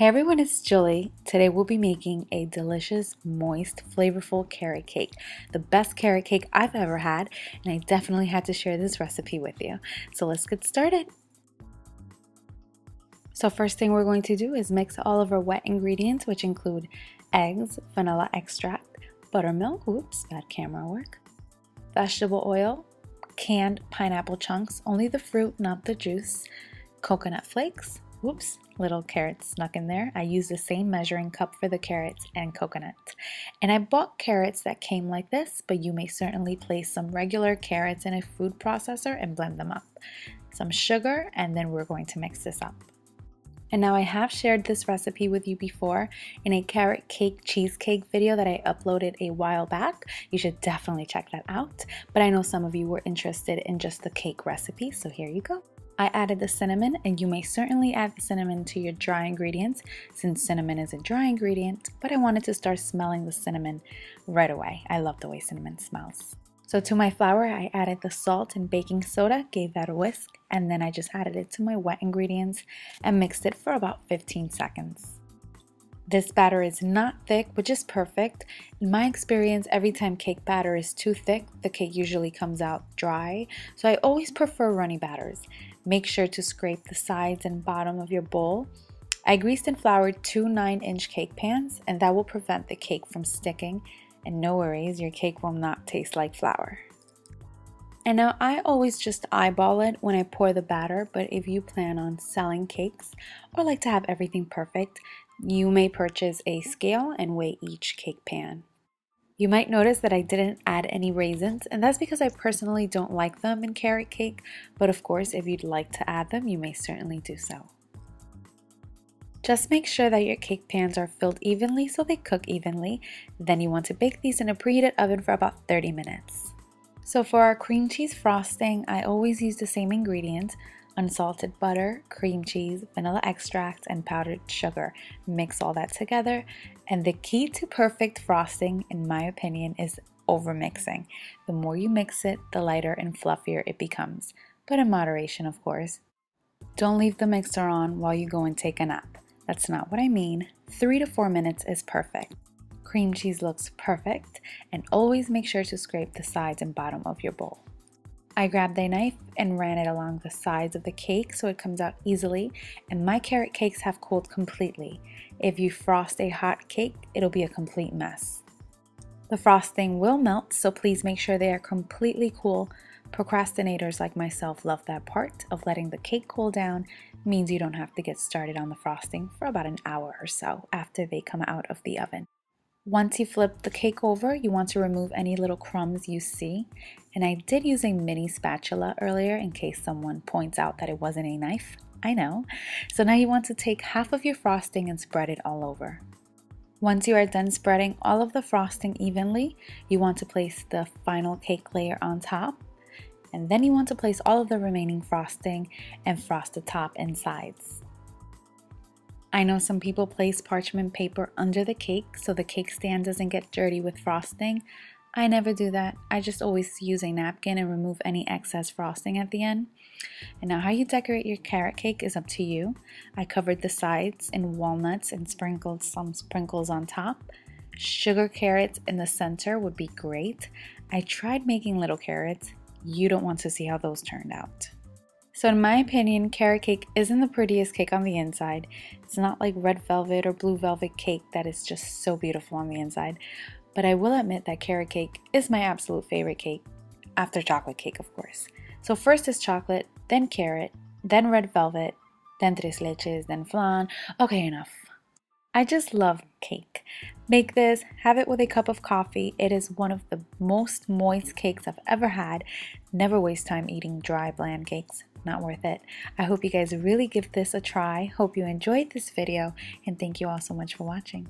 Hey everyone, it's Julie. Today we'll be making a delicious, moist, flavorful carrot cake. The best carrot cake I've ever had, and I definitely had to share this recipe with you. So let's get started. So first thing we're going to do is mix all of our wet ingredients, which include eggs, vanilla extract, buttermilk, oops, bad camera work, vegetable oil, canned pineapple chunks, only the fruit, not the juice, coconut flakes, whoops, little carrots snuck in there. I used the same measuring cup for the carrots and coconut. And I bought carrots that came like this, but you may certainly place some regular carrots in a food processor and blend them up. Some sugar, and then we're going to mix this up. And now I have shared this recipe with you before in a carrot cake cheesecake video that I uploaded a while back. You should definitely check that out. But I know some of you were interested in just the cake recipe, so here you go. I added the cinnamon, and you may certainly add the cinnamon to your dry ingredients since cinnamon is a dry ingredient, but I wanted to start smelling the cinnamon right away. I love the way cinnamon smells. So to my flour, I added the salt and baking soda, gave that a whisk, and then I just added it to my wet ingredients and mixed it for about 15 seconds. This batter is not thick, which is perfect. In my experience, every time cake batter is too thick, the cake usually comes out dry, so I always prefer runny batters. Make sure to scrape the sides and bottom of your bowl. I greased and floured 2 9-inch cake pans, and that will prevent the cake from sticking. And no worries, your cake will not taste like flour. And now I always just eyeball it when I pour the batter, but if you plan on selling cakes or like to have everything perfect, you may purchase a scale and weigh each cake pan. You might notice that I didn't add any raisins, and that's because I personally don't like them in carrot cake, but of course if you'd like to add them, you may certainly do so. Just make sure that your cake pans are filled evenly so they cook evenly. Then you want to bake these in a preheated oven for about 30 minutes. So for our cream cheese frosting, I always use the same ingredients: unsalted butter, cream cheese, vanilla extract, and powdered sugar. Mix all that together, and the key to perfect frosting, in my opinion, is overmixing. The more you mix it, the lighter and fluffier it becomes, but in moderation, of course. Don't leave the mixer on while you go and take a nap. That's not what I mean. 3 to 4 minutes is perfect. Cream cheese looks perfect, and always make sure to scrape the sides and bottom of your bowl. I grabbed a knife and ran it along the sides of the cake so it comes out easily, and my carrot cakes have cooled completely. If you frost a hot cake, it'll be a complete mess. The frosting will melt, so please make sure they are completely cool. Procrastinators like myself love that part of letting the cake cool down. It means you don't have to get started on the frosting for about an hour or so after they come out of the oven. Once you flip the cake over, you want to remove any little crumbs you see. And I did use a mini spatula earlier in case someone points out that it wasn't a knife. I know. So now you want to take half of your frosting and spread it all over. Once you are done spreading all of the frosting evenly, you want to place the final cake layer on top. And then you want to place all of the remaining frosting and frost the top and sides. I know some people place parchment paper under the cake so the cake stand doesn't get dirty with frosting. I never do that. I just always use a napkin and remove any excess frosting at the end. And now how you decorate your carrot cake is up to you. I covered the sides in walnuts and sprinkled some sprinkles on top. Sugar carrots in the center would be great. I tried making little carrots. You don't want to see how those turned out. So in my opinion, carrot cake isn't the prettiest cake on the inside. It's not like red velvet or blue velvet cake that is just so beautiful on the inside. But I will admit that carrot cake is my absolute favorite cake, after chocolate cake, of course. So first is chocolate, then carrot, then red velvet, then tres leches, then flan. Okay, enough. I just love cake. Make this, have it with a cup of coffee. It is one of the most moist cakes I've ever had. Never waste time eating dry, bland cakes. Not worth it. I hope you guys really give this a try. Hope you enjoyed this video, and thank you all so much for watching.